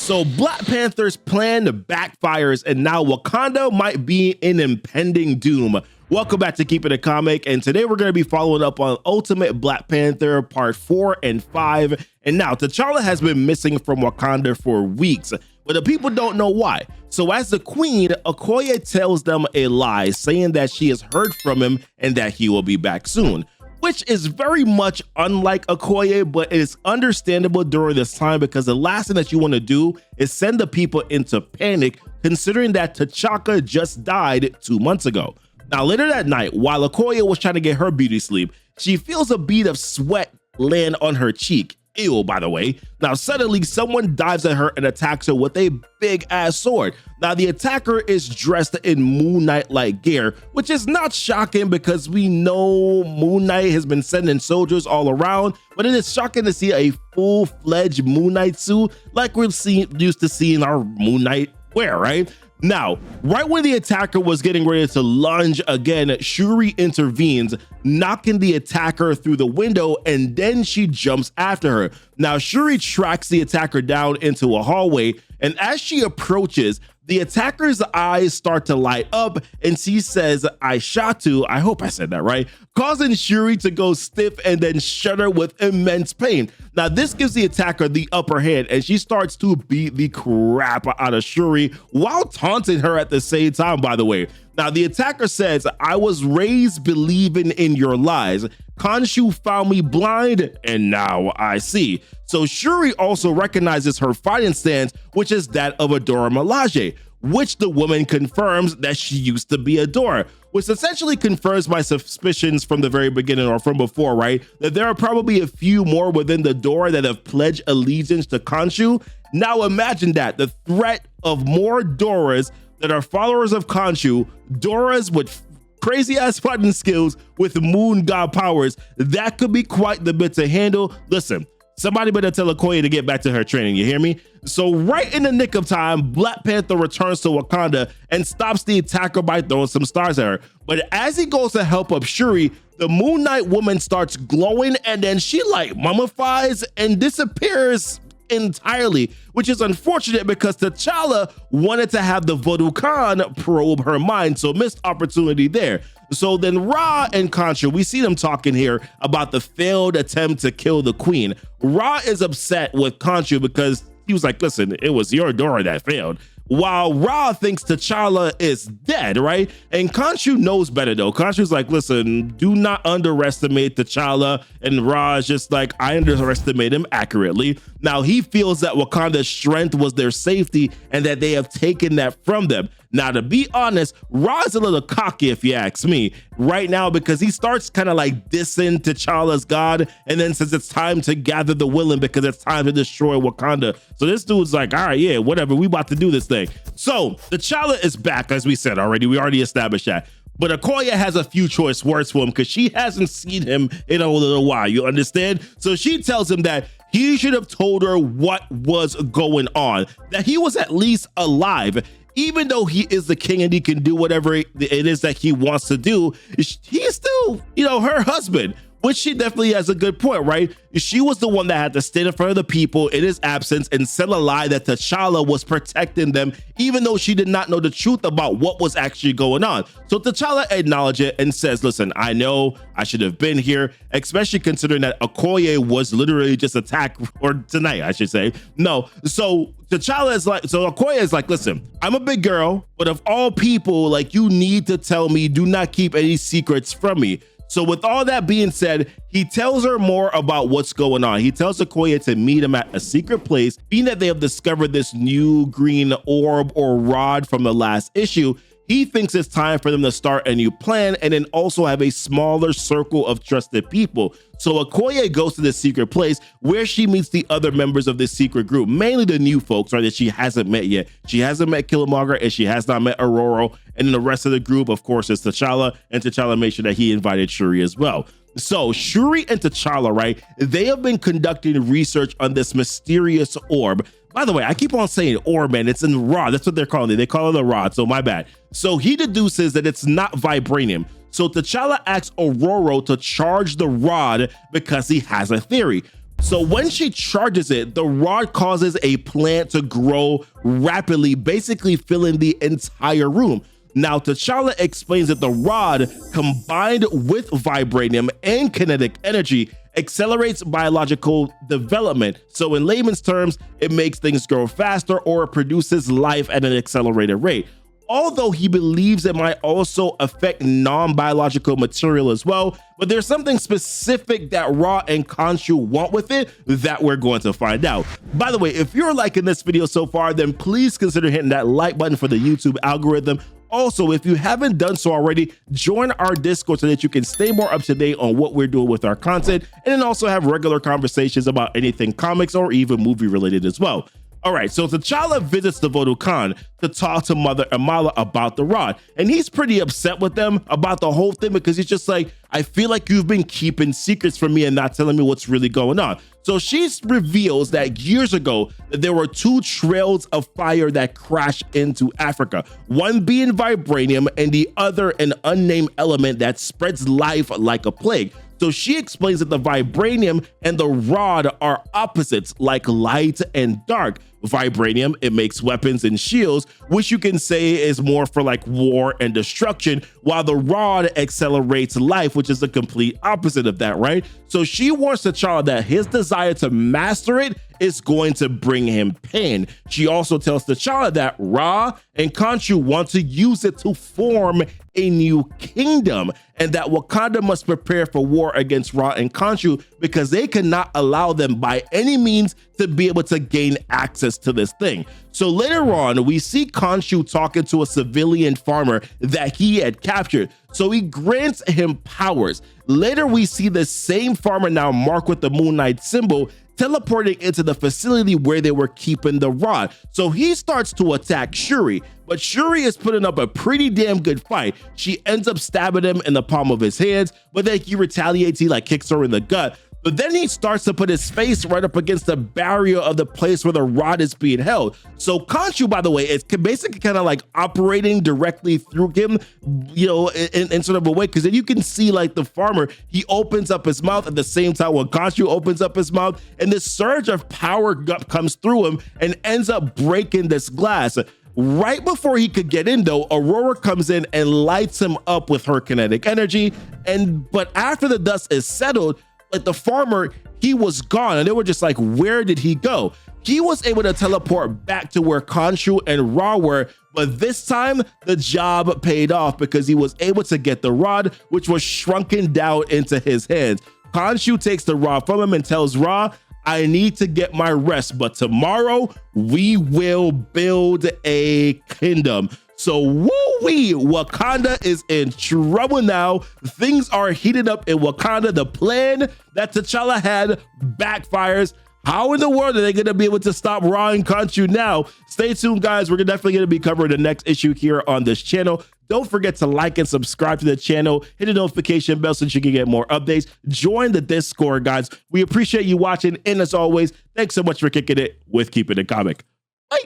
So Black Panther's plan backfires and now Wakanda might be in impending doom. Welcome back to Keepin' It Comic, and today we're going to be following up on Ultimate Black Panther Part 4 and 5. And now T'Challa has been missing from Wakanda for weeks, but the people don't know why. So as the queen, Okoye tells them a lie, saying that she has heard from him and that he will be back soon, which is very much unlike Okoye, but it is understandable during this time because the last thing that you want to do is send the people into panic, considering that T'Chaka just died 2 months ago. Now, later that night, while Okoye was trying to get her beauty sleep, she feels a bead of sweat land on her cheek. Ew, by the way. Now, suddenly, someone dives at her and attacks her with a big-ass sword. Now, the attacker is dressed in Moon Knight-like gear, which is not shocking because we know Moon Knight has been sending soldiers all around, but it is shocking to see a full-fledged Moon Knight suit like we've used to seeing our Moon Knight wear, right? Now, right when the attacker was getting ready to lunge again, Shuri intervenes, knocking the attacker through the window, and then she jumps after her. Now, Shuri tracks the attacker down into a hallway, and as she approaches, the attacker's eyes start to light up, and she says, "I shot you," I hope I said that right, causing Shuri to go stiff and then shudder with immense pain. Now, this gives the attacker the upper hand, and she starts to beat the crap out of Shuri while taunting her at the same time, by the way. Now, the attacker says, "I was raised believing in your lies. Khonshu found me blind, and now I see." So Shuri also recognizes her fighting stance, which is that of a Dora Milaje, which the woman confirms that she used to be a Dora, which essentially confirms my suspicions from the very beginning, or from before, right? That there are probably a few more within the Dora that have pledged allegiance to Khonshu. Now imagine that, the threat of more Doras that are followers of Khonshu, Doras with crazy ass fighting skills with moon god powers. That could be quite the bit to handle. Listen, somebody better tell Okoye to get back to her training, you hear me? So right in the nick of time, Black Panther returns to Wakanda and stops the attacker by throwing some stars at her. But as he goes to help up Shuri, the Moon Knight woman starts glowing, and then she like mummifies and disappears entirely, which is unfortunate because T'Challa wanted to have the Voodoo Khan probe her mind, so missed opportunity there. So then Ra and Khonshu, we see them talking here about the failed attempt to kill the queen. Ra is upset with Khonshu because he was like, "Listen, it was your Dora that failed." While Ra thinks T'Challa is dead, right? And Khonshu knows better though. Khonshu's like, "Listen, do not underestimate T'Challa." And Ra is just like, "I underestimate him accurately." Now he feels that Wakanda's strength was their safety and that they have taken that from them. Now, to be honest, Ra is a little cocky if you ask me right now, because he starts kind of like dissing T'Challa's god and then says it's time to gather the willing because it's time to destroy Wakanda. So this dude's like, "All right, yeah, whatever, we about to do this thing." So T'Challa is back, as we said already. We already established that. But Okoye has a few choice words for him because she hasn't seen him in a little while, you understand? So she tells him that he should have told her what was going on, that he was at least alive. Even though he is the king and he can do whatever it is that he wants to do, he's still, her husband, which she definitely has a good point, right? She was the one that had to stand in front of the people in his absence and sell a lie that T'Challa was protecting them, even though she did not know the truth about what was actually going on. So T'Challa acknowledged it and says, "Listen, I know I should have been here," especially considering that Okoye was literally just attacked, or tonight, I should say. No, so Okoye is like, "Listen, I'm a big girl, but of all people, like, you need to tell me, do not keep any secrets from me." So with all that being said, he tells her more about what's going on. He tells Okoye to meet him at a secret place, being that they have discovered this new green orb or rod from the last issue. He thinks it's time for them to start a new plan and then also have a smaller circle of trusted people. So Okoye goes to this secret place where she meets the other members of this secret group, mainly the new folks, right, that she hasn't met yet. She hasn't met KillMonger and she has not met Ororo. And then the rest of the group, of course, is T'Challa, and T'Challa made sure that he invited Shuri as well. So Shuri and T'Challa, right, they have been conducting research on this mysterious orb. By the way, I keep on saying orb, man. It's in Ra. That's what they're calling it. They call it a rod, so my bad. So he deduces that it's not vibranium. So T'Challa asks Ororo to charge the rod because he has a theory. So when she charges it, the rod causes a plant to grow rapidly, basically filling the entire room. Now, T'Challa explains that the rod, combined with vibranium and kinetic energy, accelerates biological development. So in layman's terms, it makes things grow faster or produces life at an accelerated rate. Although he believes it might also affect non-biological material as well, but there's something specific that Ra and Khonshu want with it that we're going to find out. By the way, if you're liking this video so far, then please consider hitting that like button for the YouTube algorithm. Also, if you haven't done so already, join our Discord so that you can stay more up to date on what we're doing with our content, and then also have regular conversations about anything comics or even movie related as well. All right, so T'Challa visits the Voodoo Khan to talk to Mother Amala about the rod, and he's pretty upset with them about the whole thing because he's just like, I feel like you've been keeping secrets from me and not telling me what's really going on. So she reveals that years ago there were 2 trails of fire that crashed into Africa, one being vibranium and the other an unnamed element that spreads life like a plague. So she explains that the vibranium and the rod are opposites, like light and dark. Vibranium, it makes weapons and shields, which you can say is more for like war and destruction, while the rod accelerates life, which is the complete opposite of that, right? So she warns T'Challa that his desire to master it is going to bring him pain. She also tells T'Challa that Ra and Khonshu want to use it to form a new kingdom, and that Wakanda must prepare for war against Ra and Khonshu because they cannot allow them by any means to be able to gain access to this thing. So later on, we see Khonshu talking to a civilian farmer that he had captured. So he grants him powers. Later, we see the same farmer now marked with the Moon Knight symbol teleporting into the facility where they were keeping the rod. So he starts to attack Shuri, but Shuri is putting up a pretty damn good fight. She ends up stabbing him in the palm of his hands, but then he retaliates, he like kicks her in the gut. But then he starts to put his face right up against the barrier of the place where the rod is being held. So Khonshu, by the way, is basically kind of like operating directly through him, you know, in sort of a way, because then you can see like the farmer, he opens up his mouth at the same time when Khonshu opens up his mouth, and this surge of power comes through him and ends up breaking this glass. Right before he could get in though, Ororo comes in and lights him up with her kinetic energy. But after the dust is settled, like the farmer, he was gone, and they were just like, where did he go? He was able to teleport back to where Khonshu and Ra were, but this time the job paid off because he was able to get the rod, which was shrunken down into his hands. Khonshu takes the rod from him and tells Ra, I need to get my rest, but tomorrow we will build a kingdom. So woo-wee, Wakanda is in trouble now. Things are heated up in Wakanda. The plan that T'Challa had backfires. How in the world are they going to be able to stop Ra and Khonshu now? Stay tuned, guys. We're definitely going to be covering the next issue here on this channel. Don't forget to like and subscribe to the channel. Hit the notification bell so you can get more updates. Join the Discord, guys. We appreciate you watching. And as always, thanks so much for kicking it with Keepin' It Comic.